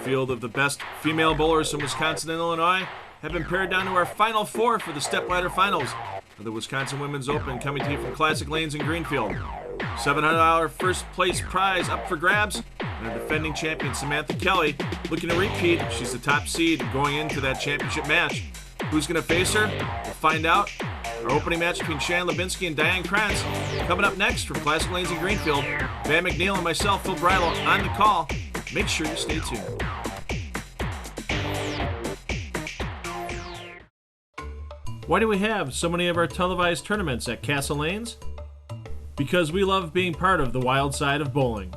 Field of the best female bowlers from Wisconsin and Illinois have been paired down to our final four for the stepladder finals of the Wisconsin Women's Open, coming to you from Classic Lanes in Greenfield. $700 first place prize up for grabs, and our defending champion Samantha Kelly looking to repeat. She's the top seed going into that championship match. Who's going to face her? We'll find out. Our opening match between Shannon Lubinsky and Diane Krantz coming up next from Classic Lanes in Greenfield. Van McNeil and myself, Phil Brylow, on the call. Make sure you stay tuned. Why do we have so many of our televised tournaments at Castle Lanes? Because we love being part of the wild side of bowling.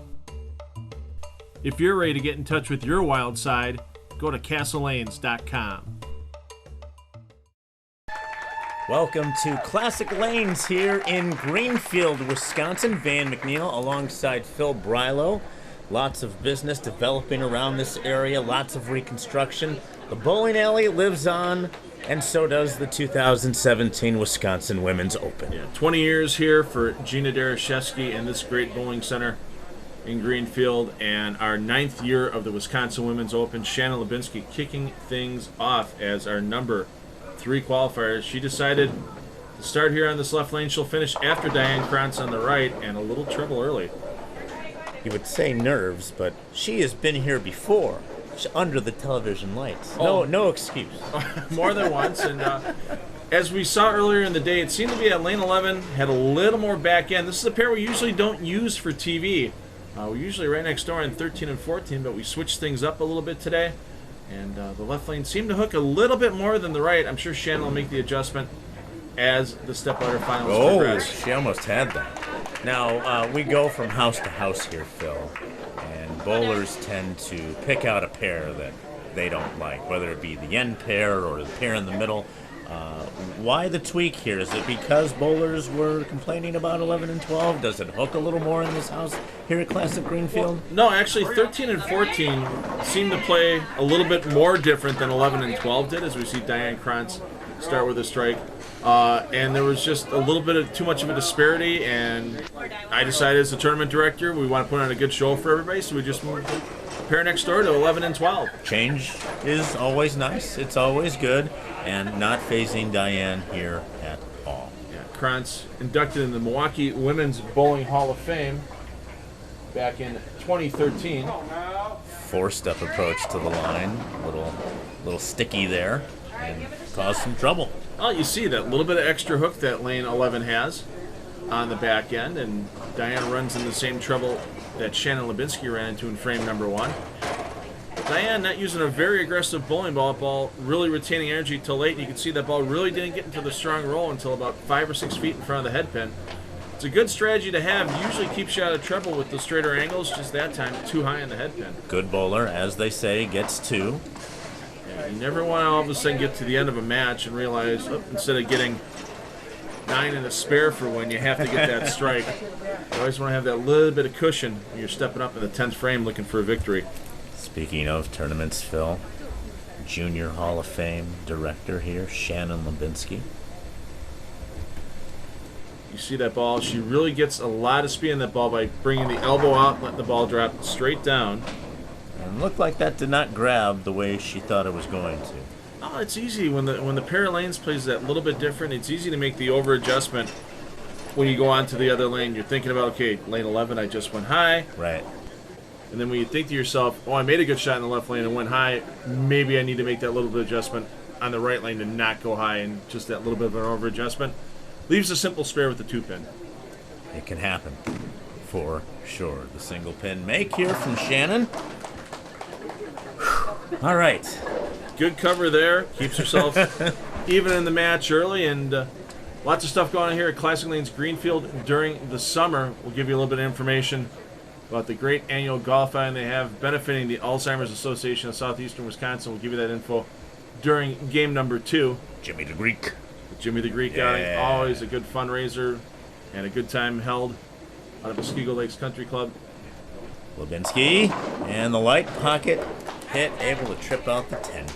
If you're ready to get in touch with your wild side, go to castlelanes.com. Welcome to Classic Lanes here in Greenfield, Wisconsin. Van McNeil alongside Phil Brylow. Lots of business developing around this area, lots of reconstruction. The bowling alley lives on, and so does the 2017 Wisconsin Women's Open. Yeah, 20 years here for Gina Darashevsky and this great bowling center in Greenfield, and our 9th year of the Wisconsin Women's Open. Shannon Lubinsky kicking things off as our number 3 qualifier. She decided to start here on this left lane. She'll finish after Diane Krantz on the right, and a little trouble early. You would say nerves, but she has been here before. She's under the television lights. No excuse. More than once, and as we saw earlier in the day, it seemed to be at lane 11, had a little more back end. This is a pair we usually don't use for TV. We're usually right next door in 13 and 14, but we switched things up a little bit today, and the left lane seemed to hook a little bit more than the right. I'm sure Shannon will make the adjustment as the stepladder finals progress. She almost had that. Now, we go from house to house here, Phil, and bowlers tend to pick out a pair that they don't like, whether it be the end pair or the pair in the middle. Why the tweak here? Is it because bowlers were complaining about 11 and 12? Does it hook a little more in this house here at Classic Greenfield? Well, no, actually 13 and 14 seem to play a little bit more different than 11 and 12 did, as we see Diane Krantz start with a strike. And there was just a little bit of too much of a disparity, and I decided as the tournament director we want to put on a good show for everybody, so we just moved the pair next door to 11 and 12. Change is always nice. It's always good, and not phasing Diane here at all. Yeah, Krantz inducted in the Milwaukee Women's Bowling Hall of Fame back in 2013. 4-step approach to the line, little sticky there, and caused some trouble. Well, you see that little bit of extra hook that lane 11 has on the back end, and Diane runs in the same trouble that Shannon Lubinsky ran into in frame number 1. Diane not using a very aggressive bowling ball really retaining energy till late, and you can see that ball really didn't get into the strong roll until about 5 or 6 feet in front of the head pin. It's a good strategy to have. Usually keeps you out of trouble with the straighter angles, just that time too high in the head pin. Good bowler, as they say, gets 2. You never want to all of a sudden get to the end of a match and realize, instead of getting 9 and a spare for when you have to get that strike. You always want to have that little bit of cushion when you're stepping up in the 10th frame looking for a victory. Speaking of tournaments, Phil, Junior Hall of Fame director here, Shannon Lubinsky. You see that ball? She really gets a lot of speed on that ball by bringing the elbow out and letting the ball drop straight down. And it looked like that did not grab the way she thought it was going to. Oh, it's easy. When the pair of lanes plays that little bit different, it's easy to make the over adjustment when you go on to the other lane. You're thinking about, okay, lane 11, I just went high. Right. And then when you think to yourself, oh, I made a good shot in the left lane and went high, maybe I need to make that little bit of adjustment on the right lane to not go high, and just that little bit of an over adjustment leaves a simple spare with the 2-pin. It can happen, for sure. The single pin make here from Shannon. All right. Good cover there. Keeps herself even in the match early, and lots of stuff going on here at Classic Lanes Greenfield during the summer. We'll give you a little bit of information about the great annual golf outing they have benefiting the Alzheimer's Association of Southeastern Wisconsin. We'll give you that info during game number 2. Jimmy the Greek. Jimmy the Greek outing, always a good fundraiser and a good time held out of Muskego Lakes Country Club. Lebinsky, and the light pocket hit, able to trip out the 10-pin.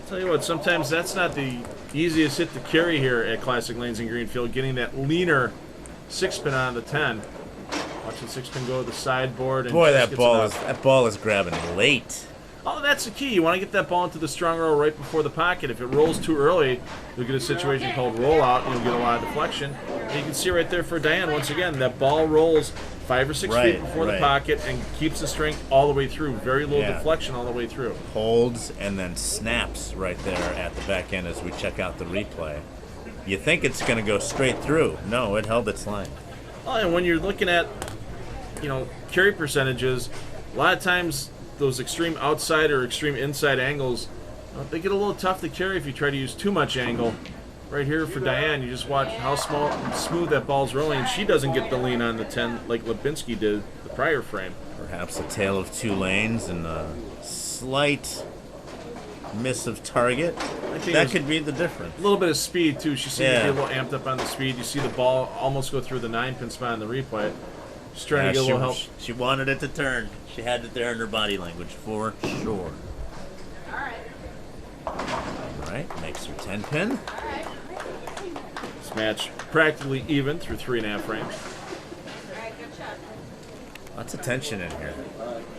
Tell you what, sometimes that's not the easiest hit to carry here at Classic Lanes in Greenfield, getting that leaner 6-pin on the 10. Watch the 6-pin go to the sideboard. And boy, that ball is grabbing late. Oh, that's the key. You want to get that ball into the strong roll right before the pocket. If it rolls too early, you'll get a situation called rollout, and you'll get a lot of deflection. And you can see right there for Diane, once again, that ball rolls 5 or 6 feet before the pocket and keeps the strength all the way through. Very little deflection all the way through. Holds and then snaps right there at the back end as we check out the replay. You think it's going to go straight through. No, it held its line. Oh, and when you're looking at, carry percentages, a lot of times those extreme outside or extreme inside angles, they get a little tough to carry if you try to use too much angle. Right here for Diane, you just watch how smooth that ball's rolling, and she doesn't get the lean on the 10 like Lebinsky did the prior frame. Perhaps a tale of two lanes and a slight miss of target. That could be the difference. A little bit of speed, too. She seemed to be a little amped up on the speed. You see the ball almost go through the 9-pin spot in the replay. Just trying to get a little help. She wanted it to turn. She had it there in her body language, for sure. All right, makes her 10-pin. This match practically even through 3.5 frames. Lots of tension in here.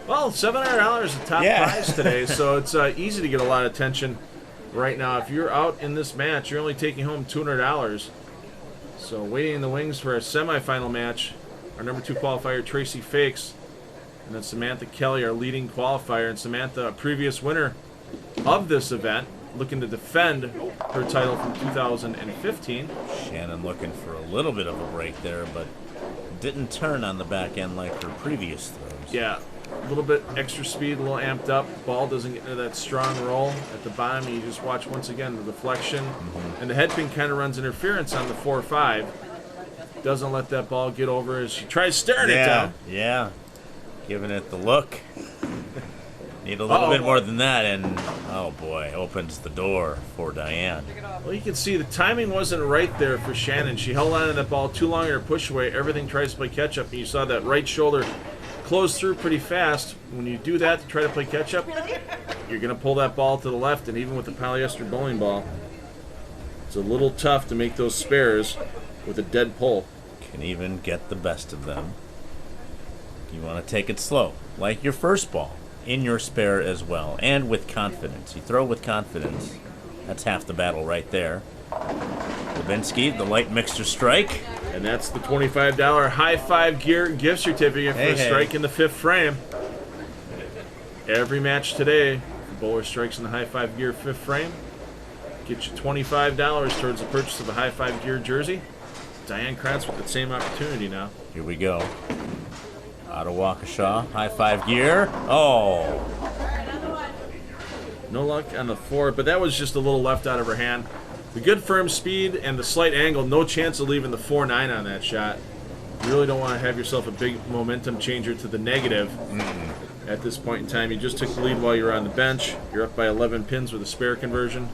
Well, $700 is the top prize today, so it's easy to get a lot of tension right now. If you're out in this match, you're only taking home $200. So waiting in the wings for our semifinal match, our number 2 qualifier, Tracy Fakes, and then Samantha Kelly, our leading qualifier, and Samantha, a previous winner of this event, looking to defend her title from 2015. Shannon looking for a little bit of a break there, but didn't turn on the back end like her previous throws. Yeah, a little bit extra speed, a little amped up. Ball doesn't get into that strong roll at the bottom. You just watch once again the deflection. And the head pin kind of runs interference on the 4-5. Doesn't let that ball get over as she tries staring it down. Yeah, giving it the look. Need a little bit more than that, and oh boy, opens the door for Diane. Well, you can see the timing wasn't right there for Shannon. She held on to that ball too long in her push away. Everything tries to play catch up, and you saw that right shoulder close through pretty fast. When you do that to try to play catch up, you're going to pull that ball to the left, and even with the polyester bowling ball, it's a little tough to make those spares with a dead pull. Can even get the best of them. You want to take it slow, like your first ball, in your spare as well, and with confidence. You throw with confidence. That's half the battle right there. Lebinsky, the light mixture strike. And that's the $25 high 5 gear gift certificate for a strike in the 5th frame. Every match today, the bowler strikes in the high 5 gear 5th frame. Get you $25 towards the purchase of a high 5 gear jersey. Diane Kratz with the same opportunity now. Here we go. Out of Waukesha, high 5 gear. Oh! No luck on the 4, but that was just a little left out of her hand. The good firm speed and the slight angle, no chance of leaving the 4-9 on that shot. You really don't want to have yourself a big momentum changer to the negative at this point in time. You just took the lead while you were on the bench. You're up by 11 pins with a spare conversion.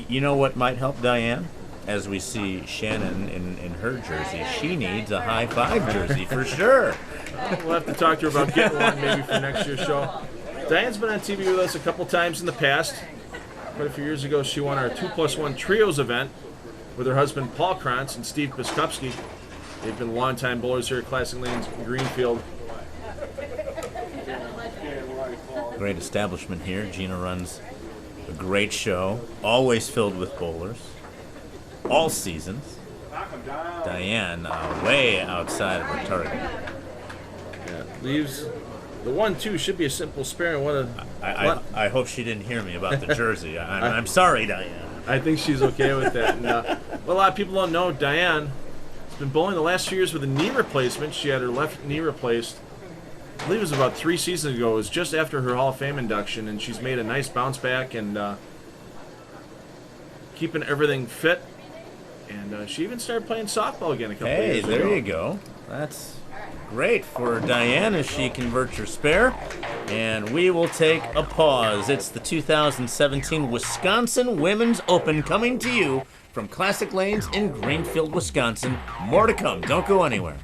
You know what might help Diane? As we see Shannon in her jersey, she needs a high 5 jersey for sure. We'll have to talk to her about getting one maybe for next year's show. Diane's been on TV with us a couple times in the past. Quite a few years ago, she won our 2+1 Trios event with her husband Paul Krantz and Steve Biskupski. They've been longtime bowlers here at Classic Lanes Greenfield. Great establishment here. Gina runs a great show, always filled with bowlers. All seasons. Diane way outside of her target. Yeah, leaves the 1-2 should be a simple spare. I hope she didn't hear me about the jersey. I'm sorry, Diane. I think she's okay with that. And, well, a lot of people don't know Diane has been bowling the last few years with a knee replacement. She had her left knee replaced. I believe it was about 3 seasons ago. It was just after her Hall of Fame induction, and she's made a nice bounce back and keeping everything fit. And she even started playing softball again a couple of years ago. Hey, there you go. That's great for Diane as she converts her spare. And we will take a pause. It's the 2017 Wisconsin Women's Open coming to you from Classic Lanes in Greenfield, Wisconsin. More to come. Don't go anywhere.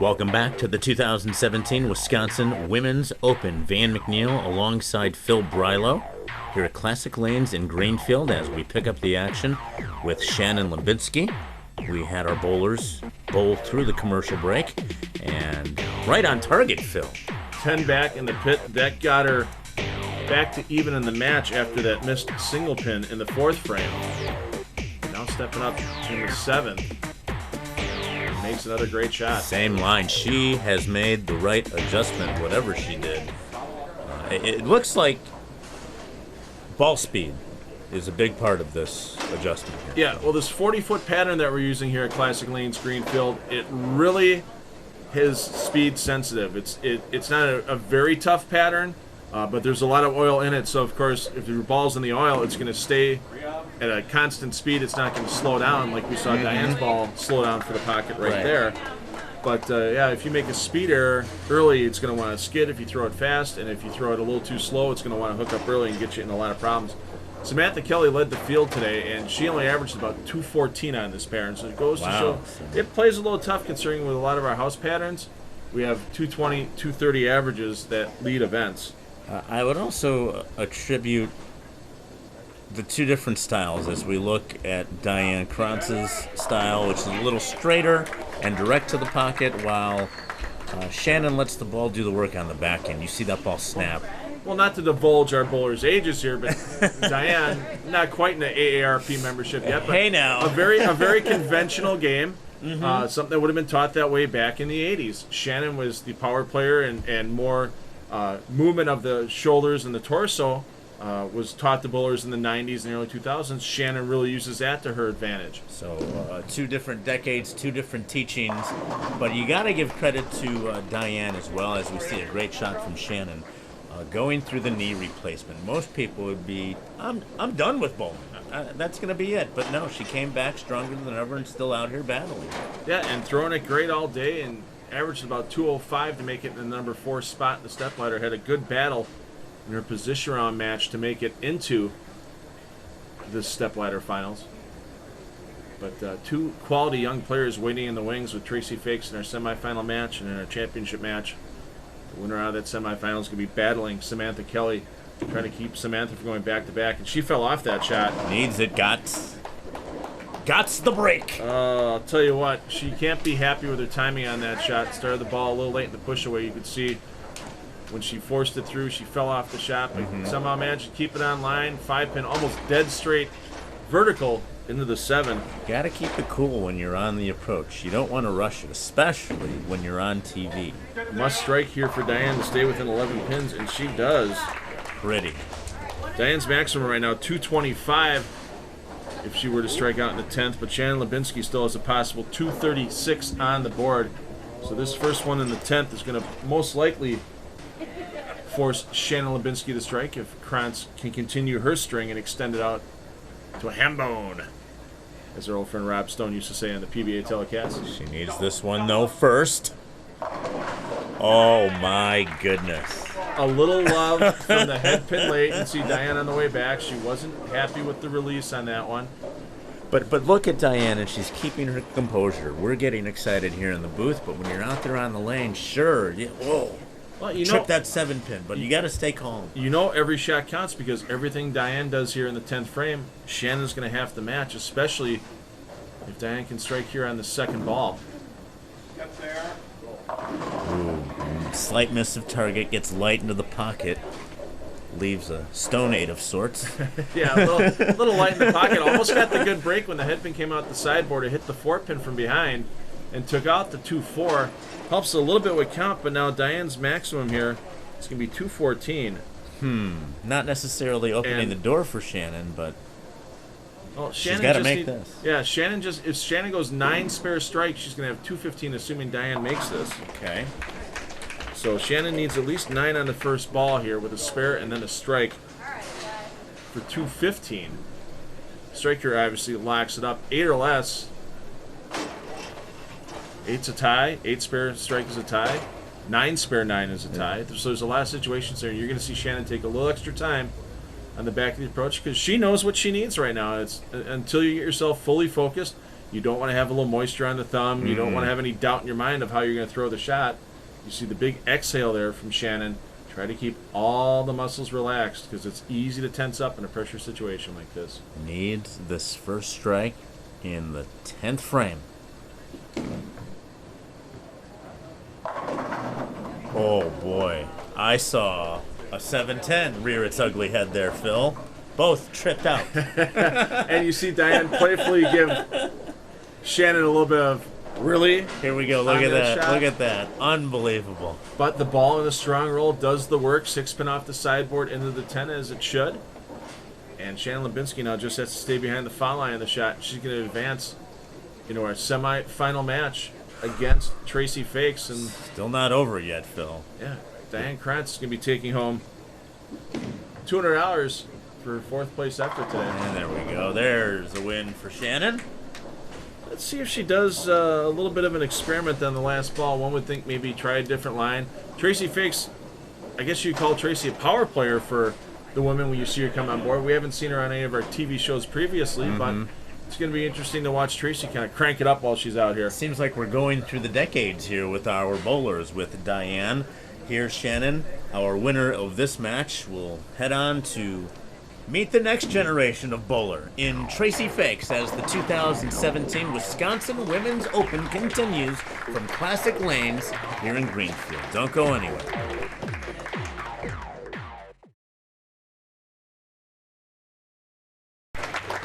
Welcome back to the 2017 Wisconsin Women's Open. Van McNeil alongside Phil Brylow here at Classic Lanes in Greenfield as we pick up the action with Shannon Lubinsky. We had our bowlers bowl through the commercial break and right on target, Phil. 10 back in the pit. That got her back to even in the match after that missed single pin in the fourth frame. Now stepping up in the seventh. Makes another great shot. Same line. She has made the right adjustment, whatever she did. It looks like ball speed is a big part of this adjustment here. Yeah, well, this 40-foot pattern that we're using here at Classic Lanes Greenfield, it really is speed sensitive. It's not a very tough pattern, but there's a lot of oil in it. So, of course, if your ball's in the oil, it's going to stay at a constant speed. It's not going to slow down like we saw Diane's ball slow down for the pocket right there. But, yeah, if you make a speed error early, it's going to want to skid if you throw it fast. And if you throw it a little too slow, it's going to want to hook up early and get you in a lot of problems. Samantha Kelly led the field today, and she only averaged about 214 on this pattern. So it goes to show it plays a little tough considering with a lot of our house patterns, we have 220, 230 averages that lead events. I would also attribute the two different styles as we look at Diane Krantz's style, which is a little straighter and direct to the pocket, while Shannon lets the ball do the work on the back end. You see that ball snap. Well, not to divulge our bowlers' ages here, but Diane, not quite in the AARP membership yet, but hey now. a very conventional game. Something that would have been taught that way back in the 80s. Shannon was the power player, and more movement of the shoulders and the torso was taught to bowlers in the 90s and early 2000s. Shannon really uses that to her advantage. So two different decades, two different teachings, but you got to give credit to Diane as well, as we see a great shot from Shannon. Going through the knee replacement. Most people would be, I'm done with bowling. That's going to be it. But no, she came back stronger than ever and still out here battling. Yeah, and throwing it great all day and averaged about 205 to make it in the number 4 spot in the stepladder. Had a good battle in her position round match to make it into the stepladder finals. But two quality young players waiting in the wings with Tracy Fakes in our semifinal match and in our championship match. The winner out of that semifinal is going to be battling Samantha Kelly, trying to keep Samantha from going back-to-back. And she fell off that shot. Needs it, Gots the break. I'll tell you what, she can't be happy with her timing on that shot. Started the ball a little late in the push-away. You could see when she forced it through, she fell off the shot, but somehow managed to keep it on line. 5-pin, almost dead straight, vertical into the 7. Got to keep it cool when you're on the approach. You don't want to rush it, especially when you're on TV. Must strike here for Diane to stay within 11 pins, and she does. Pretty. Diane's maximum right now, 225 if she were to strike out in the 10th, but Shannon Lubinsky still has a possible 236 on the board. So this first one in the 10th is going to most likely force Shannon Lubinsky to strike if Krantz can continue her string and extend it out to a ham bone, as our old friend Rob Stone used to say on the PBA telecast. She needs this one, though, first. Oh, my goodness. A little love from the head pin late. You see Diane on the way back. She wasn't happy with the release on that one. But look at Diane, and she's keeping her composure. We're getting excited here in the booth, but when you're out there on the lane, sure, whoa. Well, Trip that 7-pin, but you got to stay calm. You know every shot counts because everything Diane does here in the 10th frame, Shannon's going to have to match, especially if Diane can strike here on the second ball. Ooh, slight miss of target, gets light into the pocket, leaves a stonade of sorts. Yeah, a little light in the pocket. Almost got the good break when the head pin came out the sideboard. It hit the 4-pin from behind and took out the 2-4. Helps a little bit with count, but now Diane's maximum here is going to be 214. Not necessarily opening the door for Shannon, but she's got to make this. Yeah, if Shannon goes 9 spare strikes, she's going to have 215, assuming Diane makes this. Okay. So Shannon needs at least 9 on the first ball here with a spare and then a strike for 215. Strike here obviously locks it up. 8 or less. 8's a tie. 8 spare strike is a tie. 9 spare 9 is a tie. So there's a lot of situations there. You're going to see Shannon take a little extra time on the back of the approach because she knows what she needs right now. It's until you get yourself fully focused. You don't want to have a little moisture on the thumb. You don't want to have any doubt in your mind of how you're going to throw the shot. You see the big exhale there from Shannon. Try to keep all the muscles relaxed because it's easy to tense up in a pressure situation like this. Needs this first strike in the 10th frame. Oh boy, I saw a 7-10 rear its ugly head there, Phil. Both tripped out. And you see Diane playfully give Shannon a little bit of, really? Here we go, look at that, shot. look at that. Unbelievable. But the ball in a strong roll does the work. 6-pin off the sideboard into the 10 as it should. And Shannon Lubinsky now just has to stay behind the foul line of the shot. She's going to advance into our semi-final match against Tracy Fakes. And still not over yet, Phil. yeah, Diane Krantz is going to be taking home $200 for 4th place effort today. And there we go. There's a win for Shannon. Let's see if she does a little bit of an experiment on the last ball. One would think maybe try a different line. Tracy Fakes, I guess you'd call Tracy a power player for the women when you see her come on board. We haven't seen her on any of our TV shows previously, but it's going to be interesting to watch Tracy kind of crank it up while she's out here. Seems like we're going through the decades here with our bowlers. With Diane, here's Shannon. Our winner of this match will head on to meet the next generation of bowler in Tracy Fakes as the 2017 Wisconsin Women's Open continues from Classic Lanes here in Greenfield. Don't go anywhere.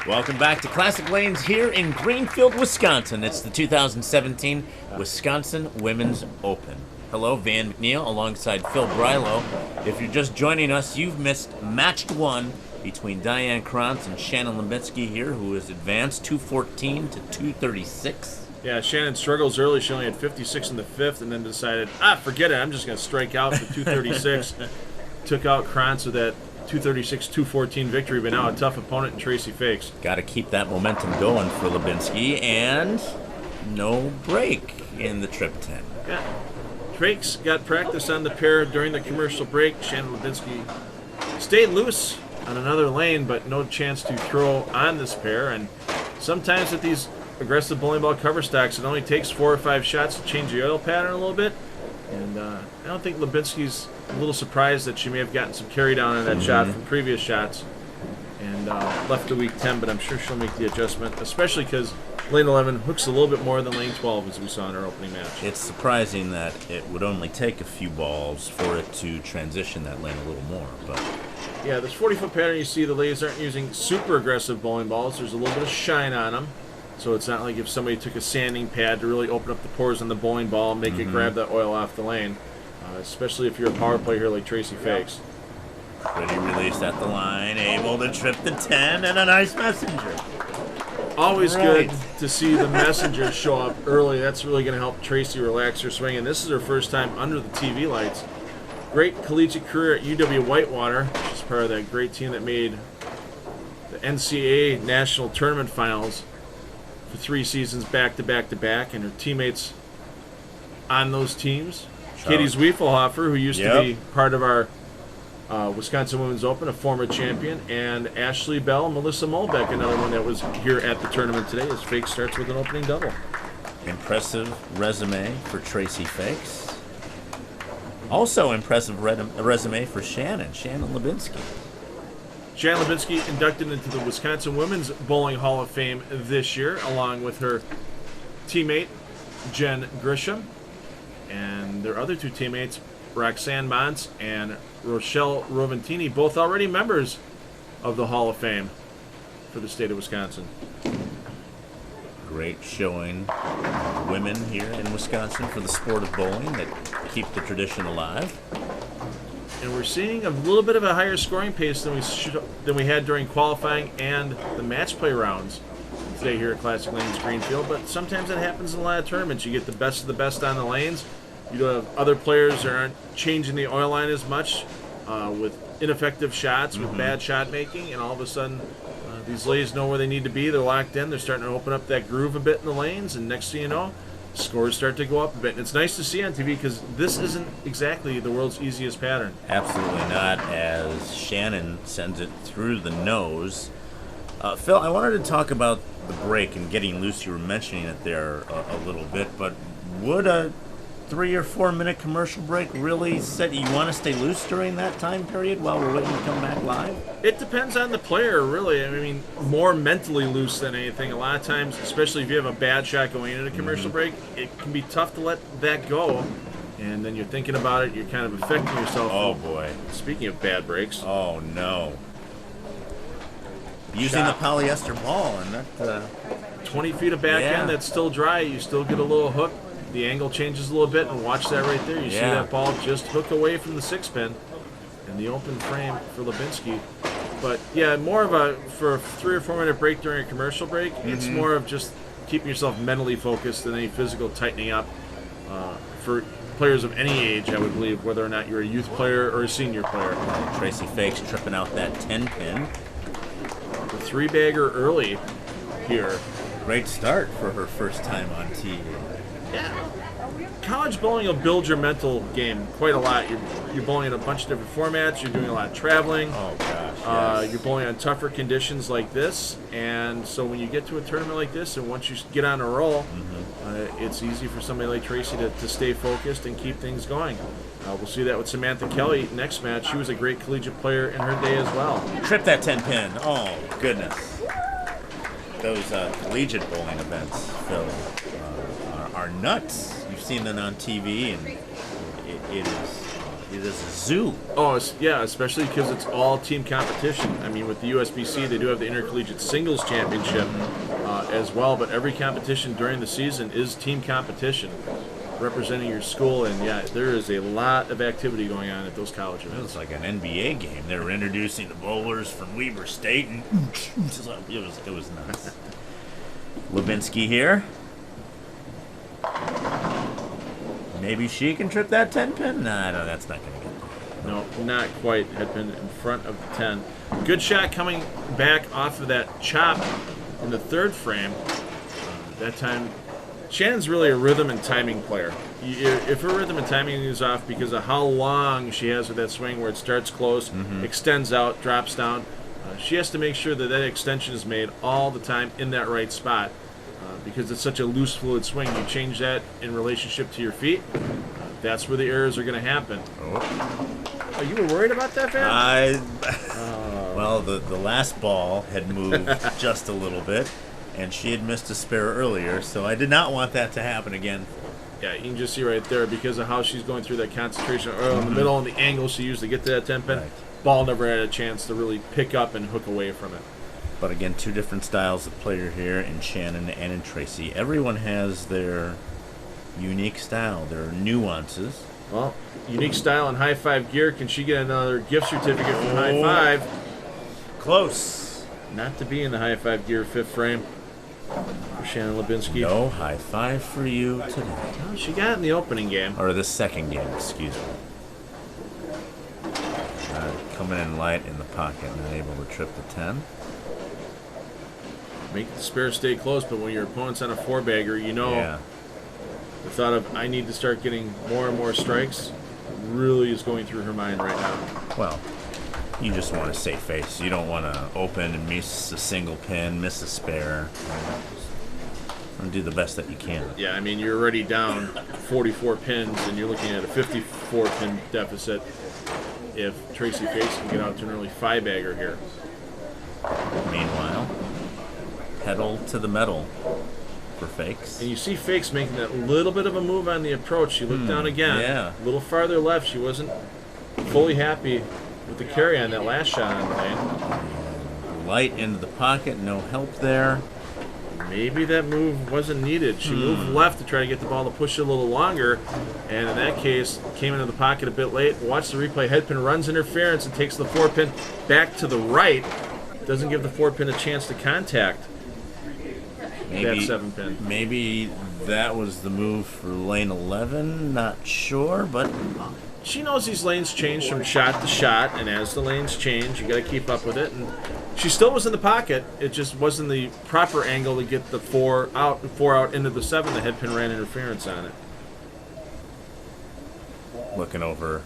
Welcome back to Classic Lanes here in Greenfield, Wisconsin. It's the 2017 Wisconsin Women's Open. Hello, Van McNeil alongside Phil Brylow. If you're just joining us, you've missed match 1 between Diane Krantz and Shannon Lubinsky here, who has advanced 214 to 236. Yeah, Shannon struggles early. She only had 56 in the 5th and then decided, forget it, I'm just going to strike out for 236. Took out Krantz with that 236-214 victory, but now a tough opponent in Tracy Fakes. Got to keep that momentum going for Lubinsky, and no break in the trip 10. Yeah. Fakes got practice on the pair during the commercial break. Shannon Lubinsky stayed loose on another lane, but no chance to throw on this pair. And sometimes with these aggressive bowling ball cover stocks, it only takes 4 or 5 shots to change the oil pattern a little bit. And I don't think Lubinsky's a little surprised that she may have gotten some carry down on that shot from previous shots and left the week 10, but I'm sure she'll make the adjustment, especially because lane 11 hooks a little bit more than lane 12, as we saw in our opening match. It's surprising that it would only take a few balls for it to transition that lane a little more, but yeah, this 40-foot pattern, you see the ladies aren't using super aggressive bowling balls. There's a little bit of shine on them, so it's not like if somebody took a sanding pad to really open up the pores on the bowling ball and make it grab that oil off the lane, especially if you're a power player here like Tracy Fakes. Pretty released at the line, able to trip the 10, and a nice messenger. Always good to see the messenger show up early. That's really going to help Tracy relax her swing, and this is her first time under the TV lights. Great collegiate career at UW Whitewater. She's part of that great team that made the NCAA National Tournament Finals for 3 seasons back to back to back, and her teammates on those teams. Katie Zwiefelhofer, who used to be part of our Wisconsin Women's Open, a former champion, and Ashley Bell, Melissa Molbeck, another one that was here at the tournament today, as Fakes starts with an opening double. Impressive resume for Tracy Fakes. Also impressive resume for Shannon Lubinsky. Shannon Lubinsky inducted into the Wisconsin Women's Bowling Hall of Fame this year, along with her teammate, Jen Grisham, and their other 2 teammates, Roxanne Montz and Rochelle Roventini, both already members of the Hall of Fame for the state of Wisconsin. Great showing women here in Wisconsin for the sport of bowling that keep the tradition alive. And we're seeing a little bit of a higher scoring pace than we had during qualifying and the match play rounds today here at Classic Lanes Greenfield. But sometimes that happens in a lot of tournaments. You get the best of the best on the lanes. You don't have other players that aren't changing the oil line as much with ineffective shots, with bad shot making, and all of a sudden these ladies know where they need to be. They're locked in. They're starting to open up that groove a bit in the lanes, and next thing you know, scores start to go up a bit. And it's nice to see on TV because this isn't exactly the world's easiest pattern. Absolutely not, as Shannon sends it through the nose. Phil, I wanted to talk about the break and getting loose. You were mentioning it there a little bit, but would a 3 or 4 minute commercial break really set you want to stay loose during that time period while we're waiting to come back live? It depends on the player, really. I mean, more mentally loose than anything. A lot of times, especially if you have a bad shot going into a commercial break, it can be tough to let that go. And then you're thinking about it, you're kind of affecting yourself. Oh, boy. Speaking of bad breaks. Oh, no. Using the polyester ball and that... 20 feet of backhand that's still dry, you still get a little hook. The angle changes a little bit, and watch that right there. You see that ball just hook away from the 6-pin in the open frame for Lubinsky. But, yeah, more of for a 3 or 4 minute break during a commercial break, it's more of just keeping yourself mentally focused than any physical tightening up. For players of any age, I would believe, whether or not you're a youth player or a senior player. Tracy Fakes tripping out that 10-pin. The 3-bagger early here. Great start for her first time on TV. Yeah. College bowling will build your mental game quite a lot. You're bowling in a bunch of different formats. You're doing a lot of traveling. Oh, gosh, yes. You're bowling on tougher conditions like this. And so when you get to a tournament like this, and once you get on a roll, it's easy for somebody like Tracy to stay focused and keep things going. We'll see that with Samantha Kelly next match. She was a great collegiate player in her day as well. Trip that 10-pin. Oh, goodness. Those collegiate bowling events, Phil, are nuts. You've seen them on TV, and it is a zoo. Oh, yeah, especially because it's all team competition. I mean, with the USBC, they do have the Intercollegiate Singles Championship as well, but every competition during the season is team competition, representing your school, and yeah, there is a lot of activity going on at those college events. It's like an NBA game. They were introducing the bowlers from Weber State, and it was nuts. Lubinsky here. Maybe she can trip that 10-pin? Nah, no, that's not going to get there. No, not quite. Had been in front of the 10. Good shot coming back off of that chop in the 3rd frame. That time, Shannon's really a rhythm and timing player. If her rhythm and timing is off because of how long she has with that swing, where it starts close, extends out, drops down, she has to make sure that that extension is made all the time in that right spot. Because it's such a loose, fluid swing, you change that in relationship to your feet, that's where the errors are going to happen. Oh, you were worried about that, Van? Well, the last ball had moved just a little bit, and she had missed a spare earlier, so I did not want that to happen again. Yeah, you can just see right there, because of how she's going through that concentration in the middle and the angle she used to get to that 10-pin, ball never had a chance to really pick up and hook away from it. But again, 2 different styles of player here in Shannon and in Tracy. Everyone has their unique style, their nuances. Well, unique style and high five gear. Can she get another gift certificate from High Five? Close. Not to be in the high five gear 5th frame for Shannon Lubinsky. No high five for you today. Well, she got it in the opening game. Or the second game, excuse me. Coming in light in the pocket, not able to trip the 10. Make the spare stay close, but when your opponent's on a 4-bagger, you know the thought of, I need to start getting more and more strikes, really is going through her mind right now. Well, you just want to save face. You don't want to open and miss a single pin, miss a spare. And do the best that you can. Yeah, I mean, you're already down 44 pins, and you're looking at a 54-pin deficit if Tracy Fakes can get out to an early 5-bagger here. Meanwhile, pedal to the metal for Fakes. And you see Fakes making that little bit of a move on the approach. She looked down again. Yeah. A little farther left. She wasn't fully happy with the carry on that last shot on the lane. Light into the pocket, no help there. Maybe that move wasn't needed. She moved left to try to get the ball to push it a little longer, and in that case, came into the pocket a bit late. Watch the replay. Headpin runs interference and takes the 4-pin back to the right. Doesn't give the 4-pin a chance to contact that 7-pin. Maybe that was the move for lane 11. Not sure, but she knows these lanes change from shot to shot, and as the lanes change, you got to keep up with it. And she still was in the pocket. It just wasn't the proper angle to get the 4 out into the 7. The headpin ran interference on it. Looking over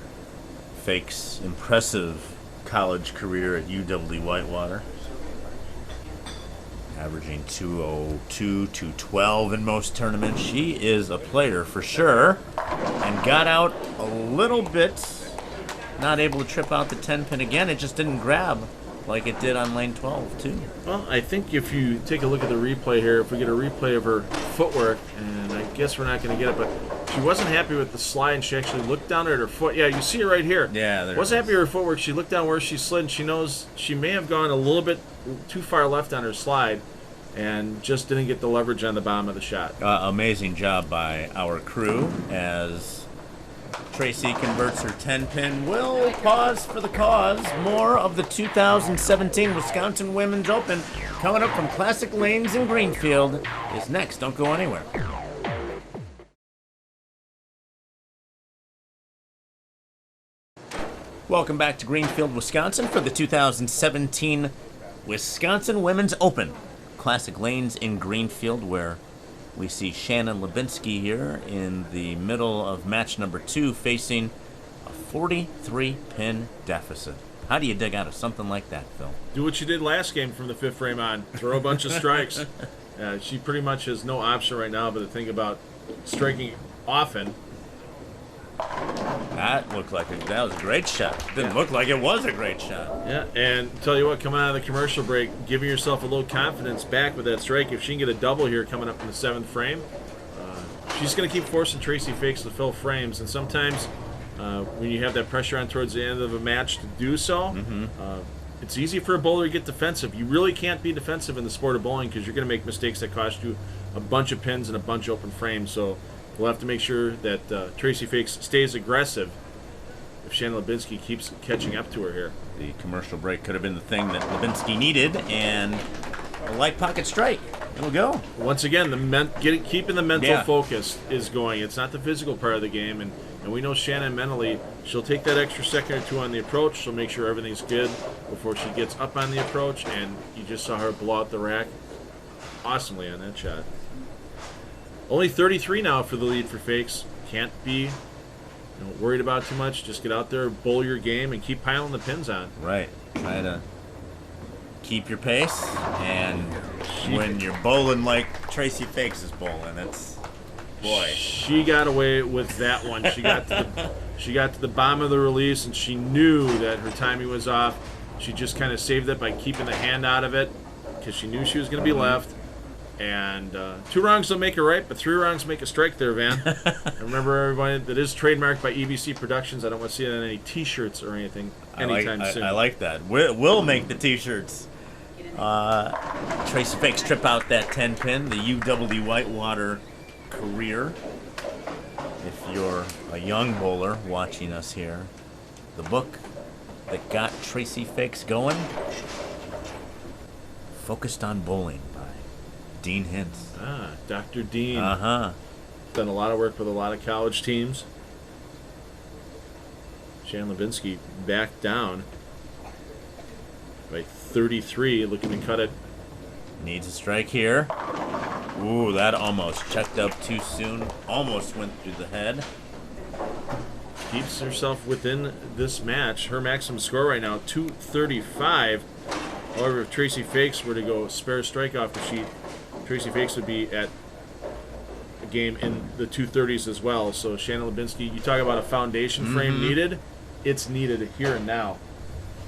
Fake's impressive college career at UW Whitewater. averaging 202, 212 in most tournaments. She is a player for sure, and got out a little bit, not able to trip out the 10 pin again. It just didn't grab like it did on lane 12 too. Well, I think if you take a look at the replay here, if we get a replay of her footwork, and I guess we're not going to get it, but she wasn't happy with the slide, and she actually looked down at her foot. Yeah, you see it right here. Yeah, wasn't happy with her footwork. She looked down where she slid, and she knows she may have gone a little bit too far left on her slide, and just didn't get the leverage on the bottom of the shot. Amazing job by our crew as Tracy converts her 10-pin. We'll pause for the cause. More of the 2017 Wisconsin Women's Open coming up from Classic Lanes in Greenfield is next. Don't go anywhere. Welcome back to Greenfield, Wisconsin for the 2017 Wisconsin Women's Open. Classic Lanes in Greenfield, where we see Shannon Lubinsky here in the middle of match number 2, facing a 43-pin deficit. How do you dig out of something like that, Phil? Do what you did last game from the 5th frame on. Throw a bunch of strikes. She pretty much has no option right now but to think about striking often. That looked like that was a great shot. Didn't look like it was a great shot. Yeah, and tell you what, coming out of the commercial break, giving yourself a little confidence back with that strike. If she can get a double here coming up in the 7th frame, she's going to keep forcing Tracy Fakes to fill frames. And sometimes when you have that pressure on towards the end of a match to do so, it's easy for a bowler to get defensive. You really can't be defensive in the sport of bowling because you're going to make mistakes that cost you a bunch of pins and a bunch of open frames. So we'll have to make sure that Tracy Fakes stays aggressive if Shannon Lubinsky keeps catching up to her here. The commercial break could have been the thing that Lubinsky needed, and a light pocket strike. It'll go. Once again, keeping the mental focus is going. It's not the physical part of the game, and we know Shannon mentally, she'll take that extra second or two on the approach. She'll make sure everything's good before she gets up on the approach, and you just saw her blow out the rack awesomely on that shot. Only 33 now for the lead for Fakes. Can't be worried about too much. Just get out there, bowl your game, and keep piling the pins on. Right. Try to keep your pace, and when you're bowling like Tracy Fakes is bowling, it's boy. She got away with that one. She got to the bottom of the release, and she knew that her timing was off. She just kind of saved it by keeping the hand out of it because she knew she was going to be left. And 2 wrongs don't make a right, but 3 wrongs make a strike there, Van. And remember, everybody, that is trademarked by EBC Productions. I don't want to see it on any T-shirts or anything anytime soon. I like that. We'll make the T-shirts. Tracy Fakes trip out that 10-pin, the UW Whitewater career. If you're a young bowler watching us here, the book that got Tracy Fakes going, Focused on Bowling, Dean Hintz. Dr. Dean. Done a lot of work with a lot of college teams. Shannon Lubinsky back down by 33, looking to cut it. Needs a strike here. Ooh, that almost checked up too soon. Almost went through the head. Keeps herself within this match. Her maximum score right now, 235. However, if Tracy Fakes were to go spare strike off the sheet, Tracy Fakes would be at a game in the 230s as well. So Shannon Lubinsky, you talk about a foundation frame needed. It's needed here and now.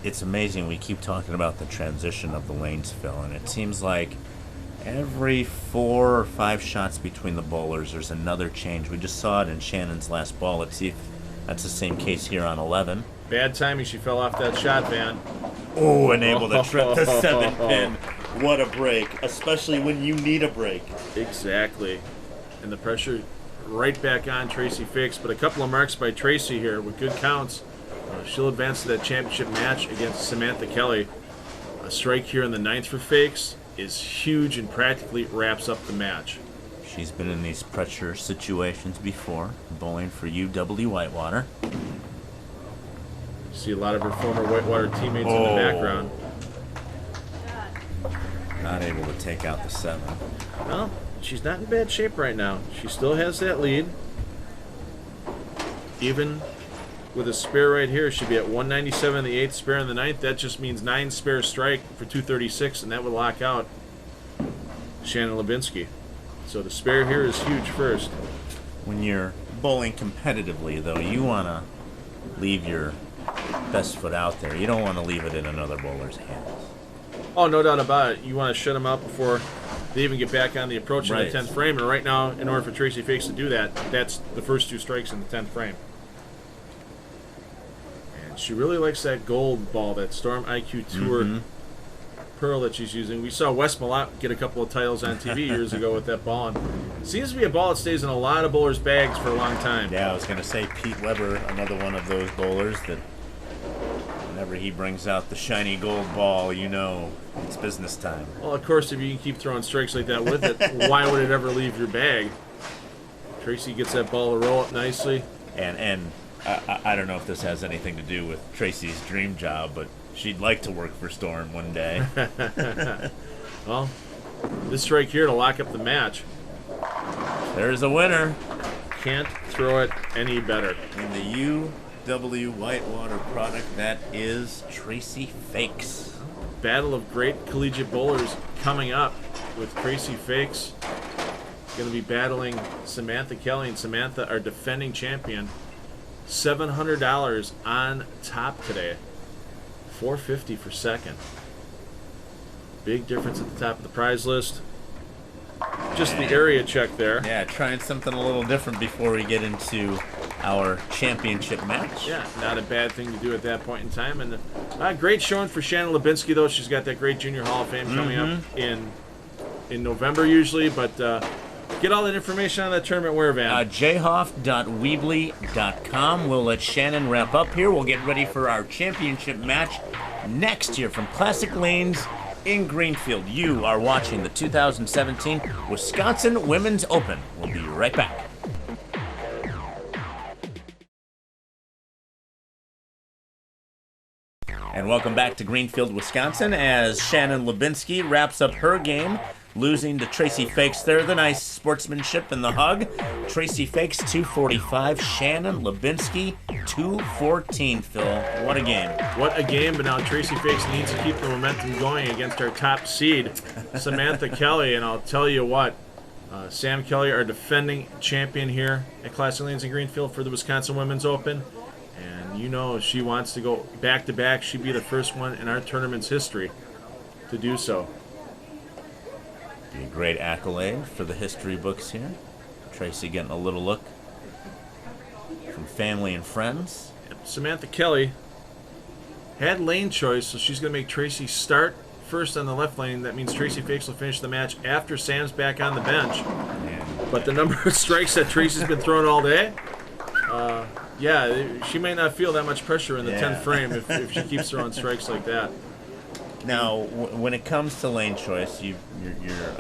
It's amazing. We keep talking about the transition of the lanes, Phil, and it seems like every 4 or 5 shots between the bowlers, there's another change. We just saw it in Shannon's last ball. Let's see if that's the same case here on 11. Bad timing. She fell off that shot, Van. Oh, and able to trip the 7-pin. What a break, especially when you need a break. Exactly. And the pressure right back on Tracy Fakes. But a couple of marks by Tracy here with good counts. She'll advance to that championship match against Samantha Kelly. A strike here in the 9th for Fakes is huge and practically wraps up the match. She's been in these pressure situations before, bowling for UW Whitewater. See a lot of her former Whitewater teammates in the background. Not able to take out the 7. Well, she's not in bad shape right now. She still has that lead. Even with a spare right here, she'd be at 197 in the 8th, spare in the 9th. That just means 9 spare strike for 236, and that would lock out. Shannon Lubinsky. So the spare here is huge first. When you're bowling competitively, though, you want to leave your best foot out there. You don't want to leave it in another bowler's hands. Oh, no doubt about it. You want to shut them out before they even get back on the approach in the 10th frame. And right now, in order for Tracy Fakes to do that, that's the first 2 strikes in the 10th frame. And she really likes that gold ball, that Storm IQ Tour pearl that she's using. We saw Wes Malott get a couple of titles on TV years ago with that ball. And it seems to be a ball that stays in a lot of bowlers' bags for a long time. Yeah, I was going to say Pete Weber, another one of those bowlers that whenever he brings out the shiny gold ball, you know it's business time. Well, of course, if you can keep throwing strikes like that with it, why would it ever leave your bag? Tracy gets that ball to roll up nicely. And I don't know if this has anything to do with Tracy's dream job, but she'd like to work for Storm one day. Well, this strike here to lock up the match. There's a winner. Can't throw it any better. In the UW Whitewater product, that is Tracy Fakes. Battle of great collegiate bowlers coming up with Tracy Fakes. Going to be battling Samantha Kelly, and Samantha, our defending champion. $700 on top today. $450 for second. Big difference at the top of the prize list. Just the area check there. Yeah, trying something a little different before we get into our championship match. Yeah, not a bad thing to do at that point in time. And great showing for Shannon Lubinsky, though. She's got that great Junior Hall of Fame coming up in November usually. But get all that information on that tournament where, Van? jhoff.weebly.com. We'll let Shannon wrap up here. We'll get ready for our championship match next year from Classic Lanes in Greenfield. You are watching the 2017 Wisconsin Women's Open. We'll be right back. And welcome back to Greenfield, Wisconsin, as Shannon Lubinsky wraps up her game, losing to Tracy Fakes there. The nice sportsmanship and the hug. Tracy Fakes 245, Shannon Lubinsky 214, Phil. What a game. What a game, but now Tracy Fakes needs to keep the momentum going against our top seed, Samantha Kelly. And I'll tell you what, Sam Kelly, our defending champion here at Classic Lanes in Greenfield for the Wisconsin Women's Open. And you know she wants to go back-to-back. She'd be the first one in our tournament's history to do so. Be a great accolade for the history books here. Tracy getting a little look from family and friends. Samantha Kelly had lane choice, so she's going to make Tracy start first on the left lane. That means Tracy Fakes will finish the match after Sam's back on the bench. Yeah. But the number of strikes that Tracy's been throwing all day, she may not feel that much pressure in the 10th frame if she keeps throwing strikes like that. Now, when it comes to lane choice, you're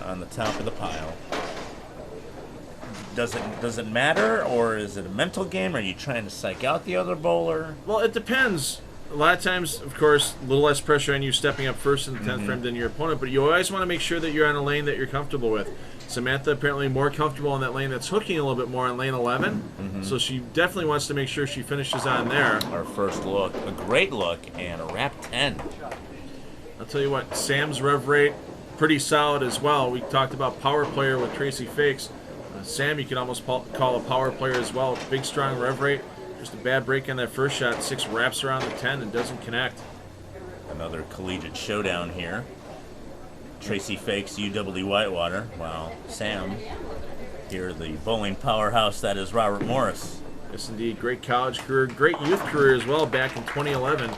on the top of the pile. Does it matter, or is it a mental game? Are you trying to psych out the other bowler? Well, it depends. A lot of times, of course, a little less pressure on you stepping up first in the 10th frame than your opponent, but you always want to make sure that you're on a lane that you're comfortable with. Samantha apparently more comfortable in that lane that's hooking a little bit more on lane 11, so she definitely wants to make sure she finishes on there. Our first look, a great look, and a wrap 10. I'll tell you what, Sam's rev rate, pretty solid as well. We talked about power player with Tracy Fakes. Sam, you can almost call a power player as well. Big, strong rev rate. Just a bad break on that first shot. 6 wraps around the 10 and doesn't connect. Another collegiate showdown here. Tracy Fakes, UW Whitewater. Wow, Sam, here the bowling powerhouse that is Robert Morris. Yes, indeed. Great college career, great youth career as well back in 2011.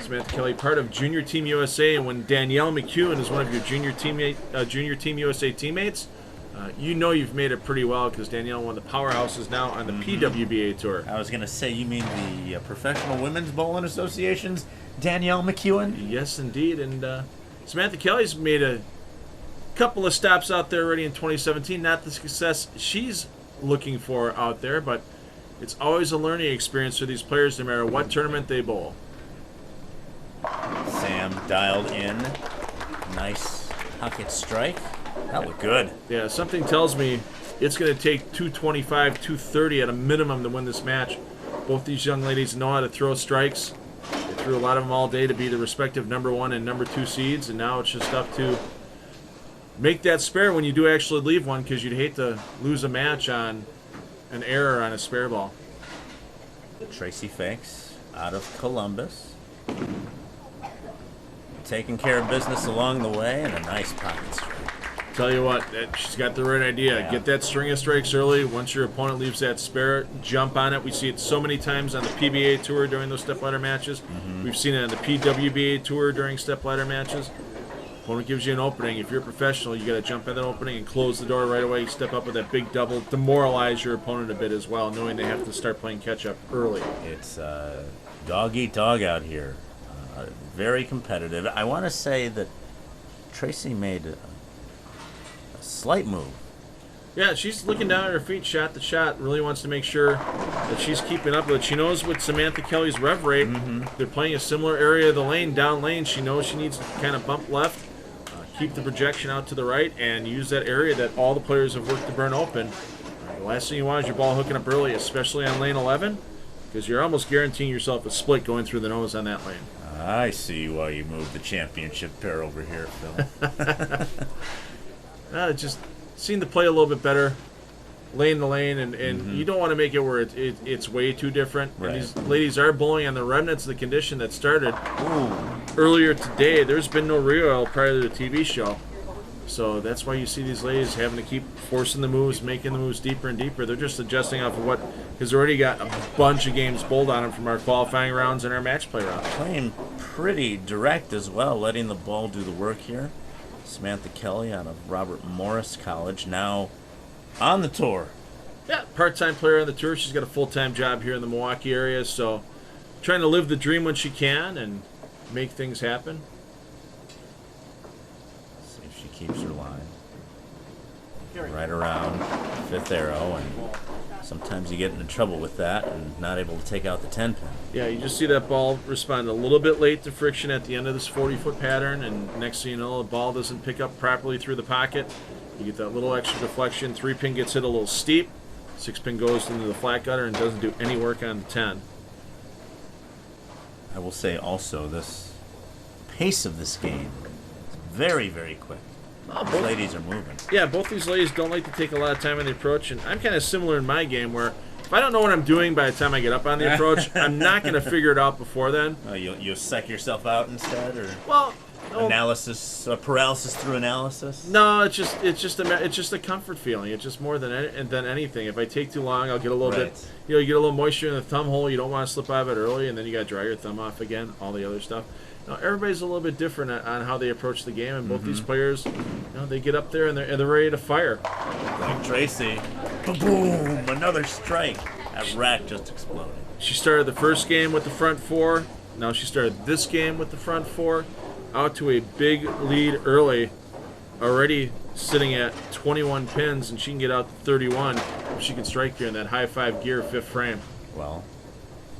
Samantha Kelly, part of Junior Team USA, and when Danielle McEwen is one of your Junior Team USA teammates, you know you've made it pretty well, because Danielle, one of the powerhouses now on the PWBA Tour. I was going to say, you mean the Professional Women's Bowling Association's Danielle McEwen? Yes, indeed. And Samantha Kelly's made a couple of stops out there already in 2017. Not the success she's looking for out there, but it's always a learning experience for these players no matter what tournament they bowl. Sam dialed in. Nice pocket strike. That looked good. Yeah, something tells me it's going to take 225, 230 at a minimum to win this match. Both these young ladies know how to throw strikes. They threw a lot of them all day to be the respective number 1 and number 2 seeds, and now it's just up to make that spare when you do actually leave one, because you'd hate to lose a match on an error on a spare ball. Tracy Fakes out of Columbus. Taking care of business along the way, and a nice pocket strike. Tell you what, she's got the right idea. Yeah. Get that string of strikes early. Once your opponent leaves that spare, jump on it. We see it so many times on the PBA Tour during those stepladder matches. We've seen it on the PWBA Tour during stepladder matches. Opponent gives you an opening. If you're a professional, you got to jump in that opening and close the door right away. Step up with that big double. Demoralize your opponent a bit as well, knowing they have to start playing catch-up early. It's dog-eat-dog out here. Very competitive. I want to say that Tracy made a slight move. Yeah, she's looking down at her feet, shot to shot. Really wants to make sure that she's keeping up with it. She knows with Samantha Kelly's rev rate, they're playing a similar area of the lane, down lane. She knows she needs to kind of bump left, keep the projection out to the right, and use that area that all the players have worked to burn open. The last thing you want is your ball hooking up early, especially on lane 11, because you're almost guaranteeing yourself a split going through the nose on that lane. I see why you moved the championship pair over here, Phil. Just seem to play a little bit better, lane to lane, and you don't want to make it where it's way too different. Right. And these ladies are bowling on the remnants of the condition that started earlier today. There's been no re-oil prior to the TV show. So that's why you see these ladies having to keep forcing the moves, making the moves deeper and deeper. They're just adjusting off of what, because they already got a bunch of games bowled on them from our qualifying rounds and our match play rounds. Playing pretty direct as well, letting the ball do the work here. Samantha Kelly out of Robert Morris College, now on the tour. Yeah, part-time player on the tour. She's got a full-time job here in the Milwaukee area, so trying to live the dream when she can and make things happen. See if she keeps her line. Right around fifth arrow, and sometimes you get into trouble with that and not able to take out the 10-pin. Yeah, you just see that ball respond a little bit late to friction at the end of this 40-foot pattern, and next thing you know, the ball doesn't pick up properly through the pocket. You get that little extra deflection. 3-pin gets hit a little steep. 6-pin goes into the flat gutter and doesn't do any work on the 10. I will say also, this pace of this game is very, very quick. Both ladies are moving. Yeah, both these ladies don't like to take a lot of time on the approach, and I'm kind of similar in my game where if I don't know what I'm doing by the time I get up on the approach, I'm not going to figure it out before then. You'll psych yourself out instead, or Well, no, paralysis through analysis. no, it's just a comfort feeling. It's just more than anything. If I take too long, I'll get a little bit, you get a little moisture in the thumb hole. You don't want to slip out of it early, and then you got to dry your thumb off again. All the other stuff. Now, everybody's a little bit different on how they approach the game, and both these players, they get up there and they're ready to fire. Like Tracy, boom! Another strike. That rack just exploded. She started the first game with the front four. Now she started this game with the front four. Out to a big lead early. Already sitting at 21 pins, and she can get out to 31 if she can strike here in that high 5 gear 5th frame. Well,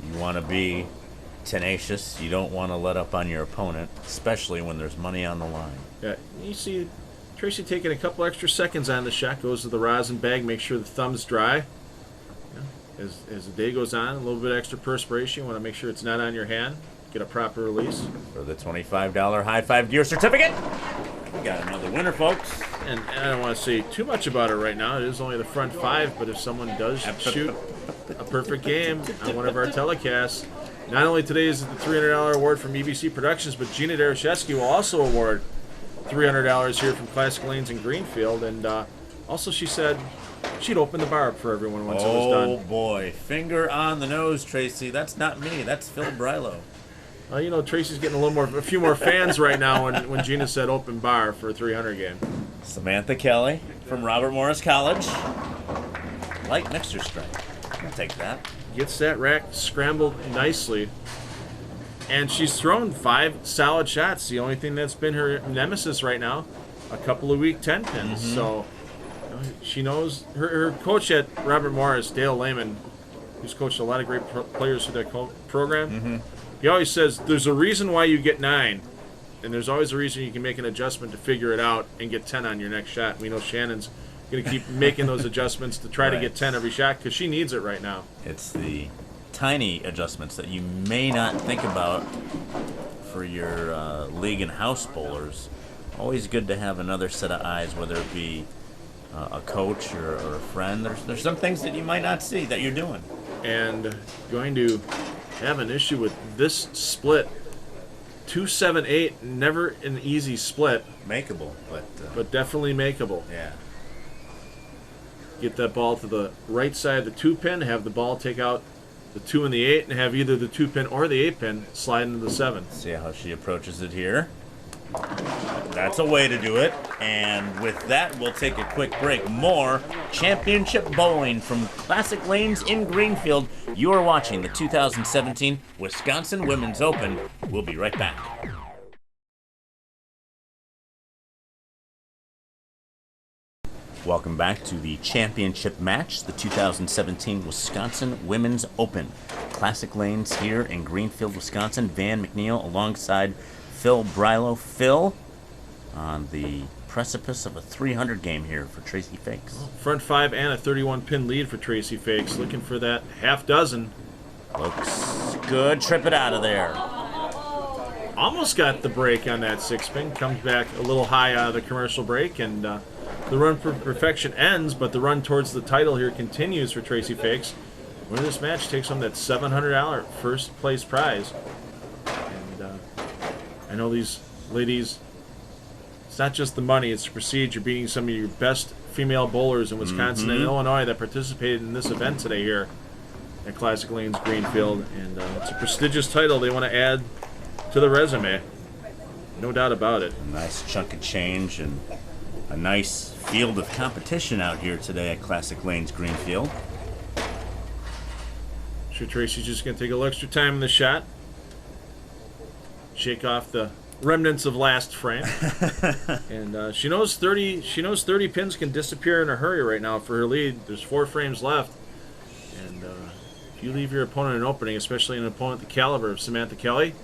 you want to be tenacious. You don't want to let up on your opponent, especially when there's money on the line. Yeah, you see Tracy taking a couple extra seconds on the shot. Goes to the rosin bag, make sure the thumb's dry. As the day goes on, a little bit extra perspiration. You want to make sure it's not on your hand. Get a proper release. For the $25 high 5 gear certificate, we got another winner, folks. And I don't want to say too much about it right now. It is only the front 5, but if someone does shoot a perfect game on one of our telecasts, not only today is it the $300 award from EBC Productions, but Gina Dereshevsky will also award $300 here from Classic Lanes in Greenfield. And also she said she'd open the bar up for everyone once it was done. Oh, boy. Finger on the nose, Tracy. That's not me. That's Phil Brylow. Tracy's getting a few more fans right now when Gina said open bar for a 300 game. Samantha Kelly from Robert Morris College. Light mixer strike. I'll take that. Gets that rack scrambled nicely. And she's thrown 5 solid shots. The only thing that's been her nemesis right now, a couple of weak 10 pins. So she knows her coach at Robert Morris, Dale Lehman, who's coached a lot of great players through that program. He always says there's a reason why you get 9, and there's always a reason you can make an adjustment to figure it out and get 10 on your next shot. We know Shannon's going to keep making those adjustments to try to get 10 every shot because she needs it right now. It's the tiny adjustments that you may not think about for your league and house bowlers Always good to have another set of eyes, whether it be a coach or a friend. There's some things that you might not see that you're doing. And going to have an issue with this split. 2-7-8, never an easy split. Makeable, but definitely makeable. Yeah. Get that ball to the right side of the 2-pin, have the ball take out the 2 and the 8, and have either the 2-pin or the 8-pin slide into the 7. See how she approaches it here. That's a way to do it. And with that, we'll take a quick break. More championship bowling from Classic Lanes in Greenfield. You are watching the 2017 Wisconsin Women's Open. We'll be right back. Welcome back to the championship match, the 2017 Wisconsin Women's Open. Classic Lanes here in Greenfield, Wisconsin. Van McNeil alongside Phil Brylow. Phil on the precipice of a 300 game here for Tracy Fakes. Front 5 and a 31-pin lead for Tracy Fakes. Looking for that half dozen. Looks good. Trip it out of there. Almost got the break on that 6-pin. Comes back a little high out of the commercial break, and the run for perfection ends, but the run towards the title here continues for Tracy Fakes. Winner of this match takes home that $700 first place prize. And I know these ladies, it's not just the money, it's the prestige. You're beating some of your best female bowlers in Wisconsin and Illinois that participated in this event today here at Classic Lanes Greenfield. And it's a prestigious title they want to add to the resume. No doubt about it. A nice chunk of change and a nice field of competition out here today at Classic Lanes Greenfield. Sure, Tracy's just going to take a little extra time in the shot. Shake off the remnants of last frame. And she knows 30 pins can disappear in a hurry right now for her lead. There's 4 frames left. And if you leave your opponent an opening, especially an opponent the caliber of Samantha Kelly,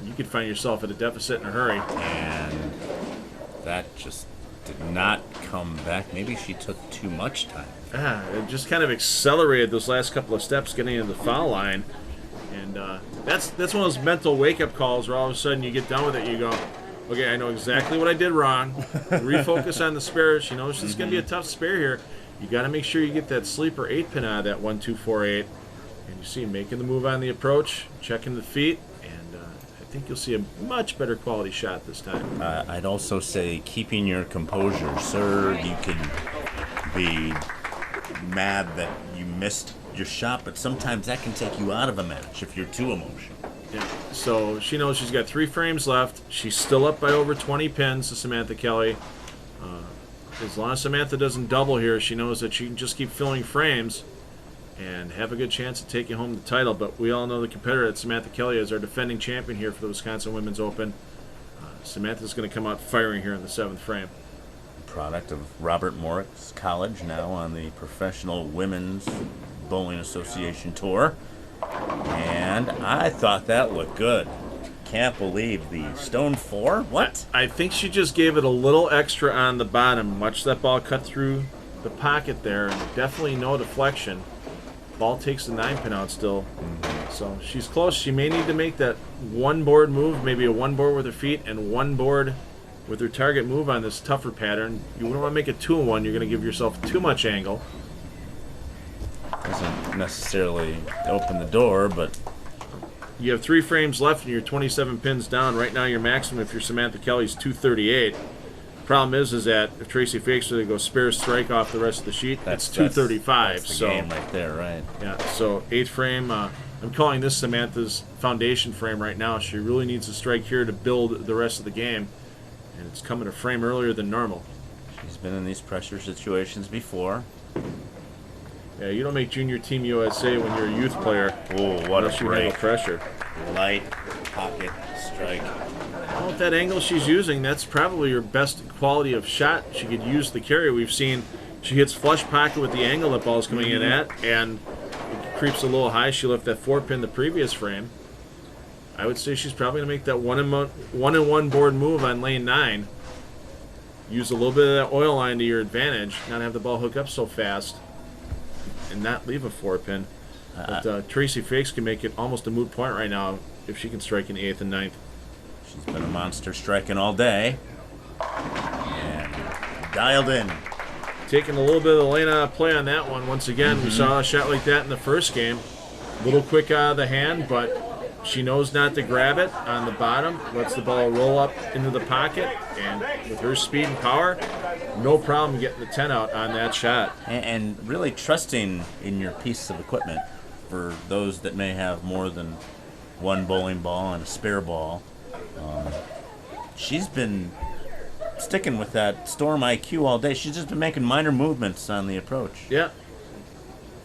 you could find yourself at a deficit in a hurry. And that just did not come back. Maybe she took too much time. It just kind of accelerated those last couple of steps getting into the foul line. And that's one of those mental wake-up calls where all of a sudden you get done with it, you go, okay, I know exactly what I did wrong. Refocus on the spare. She knows this is going to be a tough spare here. You got to make sure you get that sleeper 8-pin out of that 1-2-4-8. And you see making the move on the approach, checking the feet, and I think you'll see a much better quality shot this time. I'd also say keeping your composure. Sir, you can be mad that you missed your shot, but sometimes that can take you out of a match if you're too emotional. Yeah. So she knows she's got 3 frames left. She's still up by over 20 pins to Samantha Kelly. As long as Samantha doesn't double here, she knows that she can just keep filling frames and have a good chance of taking home the title. But we all know the competitor that Samantha Kelly is our defending champion here for the Wisconsin Women's Open. Samantha's going to come out firing here in the 7th frame. Product of Robert Morris College, now on the Professional Women's Bowling Association Tour. And I thought that looked good. Can't believe the stone 4. What? I think she just gave it a little extra on the bottom. Watch that ball cut through the pocket there. And definitely no deflection. Ball takes the 9-pin out still. So she's close. She may need to make that 1-board move, maybe a 1-board with her feet and 1-board with her target move on this tougher pattern. You wouldn't want to make it 2-1. You're going to give yourself too much angle. Doesn't necessarily open the door, but you have 3 frames left and you're 27 pins down. Right now your maximum if you're Samantha Kelly is 238. Problem is that if Tracy Fakes were to go spare strike off the rest of the sheet, that's 235. That's the game right there, right? Yeah, so 8th frame. I'm calling this Samantha's foundation frame right now. She really needs a strike here to build the rest of the game. And it's coming a frame earlier than normal. She's been in these pressure situations before. Yeah, you don't make Junior Team USA when you're a youth player. Oh, what a break. Pressure. Light pocket strike. Well, with that angle she's using, that's probably her best quality of shot she could use to carry. We've seen she hits flush pocket with the angle that ball's coming in at, and it creeps a little high. She left that 4-pin the previous frame. I would say she's probably going to make that 1-and-1 board move on lane 9. Use a little bit of that oil line to your advantage, not have the ball hook up so fast, and not leave a 4-pin. But Tracy Fakes can make it almost a moot point right now if she can strike in the 8th and 9th. She's been a monster striking all day. And dialed in. Taking a little bit of the lane out of play on that one. Once again, we saw a shot like that in the first game. A little quick out of the hand, but she knows not to grab it on the bottom. Lets the ball roll up into the pocket. And with her speed and power, no problem getting the 10 out on that shot. And really trusting in your piece of equipment for those that may have more than one bowling ball and a spare ball. She's been sticking with that Storm IQ all day. She's just been making minor movements on the approach. Yeah.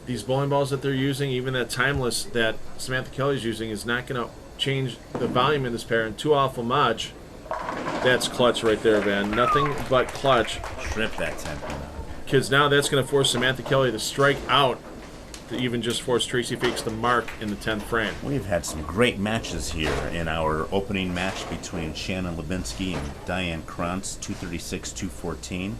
These bowling balls that they're using, even that Timeless that Samantha Kelly's using, is not going to change the volume in this pair too awful much. That's clutch right there, Van. Nothing but clutch. Strip that 10. Because now that's going to force Samantha Kelly to strike out to even just force Tracy Fakes to mark in the 10th frame. We've had some great matches here in our opening match between Shannon Lubinsky and Diane Krantz, 236-214.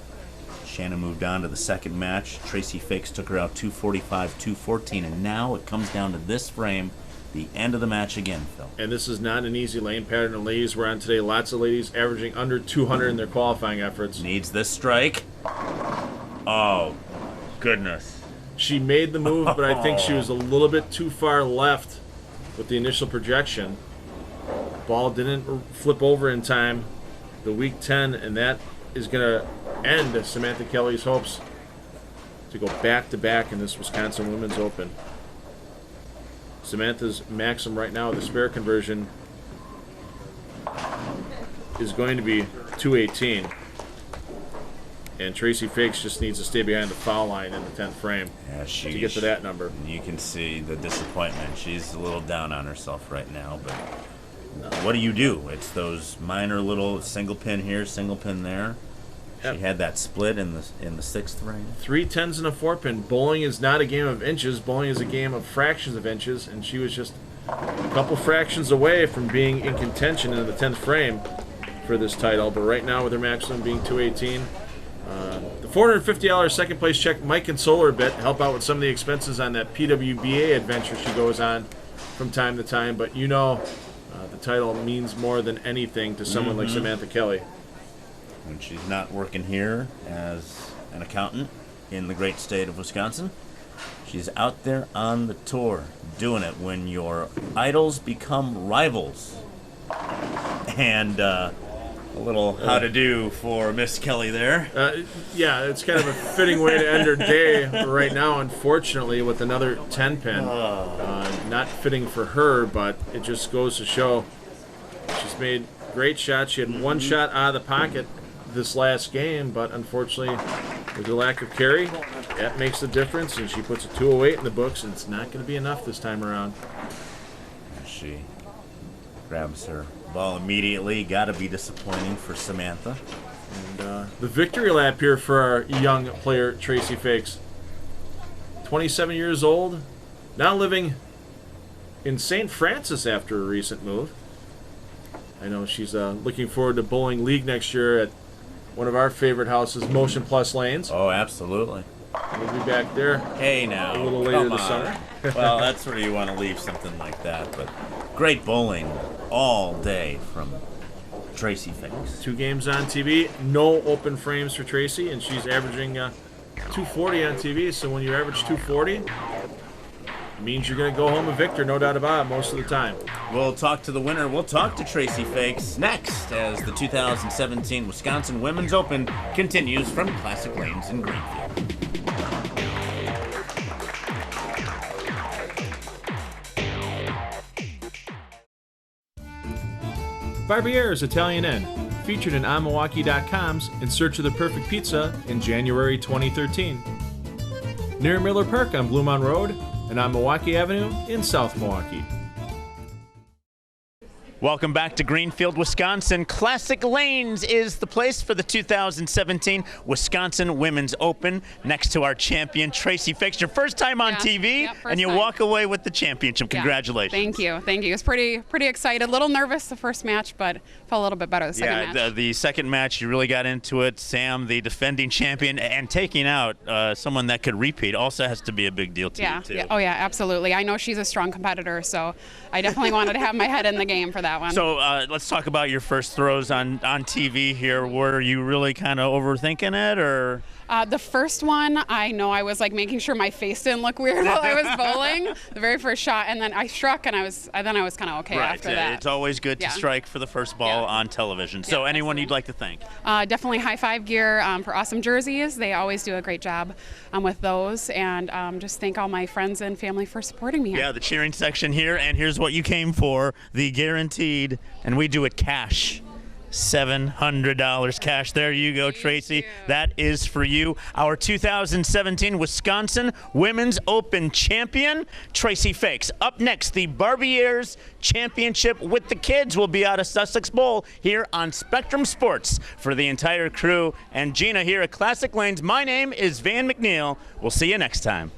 Shannon moved on to the second match. Tracy Fakes took her out 245-214, and now it comes down to this frame, the end of the match again, Phil. And this is not an easy lane pattern. The ladies we're on today, lots of ladies averaging under 200 in their qualifying efforts. Needs this strike. Oh, goodness. She made the move, but I think she was a little bit too far left with the initial projection. Ball didn't flip over in time. The weak 10, and that is going to end Samantha Kelly's hopes to go back-to-back in this Wisconsin Women's Open. Samantha's maximum right now, the spare conversion, is going to be 218. And Tracy Fakes just needs to stay behind the foul line in the 10th frame to get to that number. You can see the disappointment. She's a little down on herself right now, but what do? It's those minor little single pin here, single pin there. Yep. She had that split in the 6th frame. 3 10s and a 4-pin. Bowling is not a game of inches. Bowling is a game of fractions of inches, and she was just a couple fractions away from being in contention in the 10th frame for this title. But right now, with her maximum being 218, the $450 second place check might console her a bit, help out with some of the expenses on that PWBA adventure she goes on from time to time. But you know, the title means more than anything to someone like Samantha Kelly. And she's not working here as an accountant in the great state of Wisconsin. She's out there on the tour doing it when your idols become rivals. And a little how to do for Miss Kelly there. Yeah, it's kind of a fitting way to end her day right now, unfortunately, with another 10-pin. Not fitting for her, but it just goes to show she's made great shots. She had one shot out of the pocket this last game, but unfortunately, with the lack of carry, that makes the difference, and she puts a 208 in the books, and it's not going to be enough this time around. She grabs her ball immediately. Got to be disappointing for Samantha. And the victory lap here for our young player, Tracy Fakes. 27 years old, now living in St. Francis after a recent move. I know she's looking forward to bowling league next year at one of our favorite houses, Motion Plus Lanes. Oh, absolutely. We'll be back there. Hey, now. A little later this summer. Well, that's where you want to leave something like that. But great bowling all day from Tracy Fakes. 2 games on TV, no open frames for Tracy, and she's averaging 240 on TV. So when you average 240, it means you're going to go home a victor, no doubt about it, most of the time. We'll talk to the winner. We'll talk to Tracy Fakes next as the 2017 Wisconsin Women's Open continues from Classic Lanes in Greenfield. Barbiere's Italian Inn, featured in onmilwaukee.com's In Search of the Perfect Pizza in January 2013. Near Miller Park on Bluemont Road and on Milwaukee Avenue in South Milwaukee. Welcome back to Greenfield, Wisconsin. Classic Lanes is the place for the 2017 Wisconsin Women's Open. Next to our champion, Tracy Fakes. Your first time on TV, and you walk away with the championship. Congratulations. Thank you. Thank you. I was pretty excited. A little nervous the first match, but felt a little bit better the second match. The second match, you really got into it. Sam, the defending champion, and taking out someone that could repeat also has to be a big deal to you, too. Yeah. Oh, yeah, absolutely. I know she's a strong competitor, so I definitely wanted to have my head in the game for that that one. So let's talk about your first throws on TV here. Were you really kind of overthinking it, or? The first one, I know I was like making sure my face didn't look weird while I was bowling. The very first shot, and then I struck, and then I was kind of okay after that. It's always good to strike for the first ball on television. So anyone you'd like to thank? Definitely High Five Gear for awesome jerseys. They always do a great job with those, and just thank all my friends and family for supporting me here. Yeah, the cheering section here, and here's what you came for: the guaranteed, and we do it cash. $700 cash. There you go, Tracy. That is for you. Our 2017 Wisconsin Women's Open champion, Tracy Fakes. Up next, the Barbieres Championship with the kids will be out of Sussex Bowl here on Spectrum Sports. For the entire crew and Gina here at Classic Lanes, my name is Van McNeil. We'll see you next time.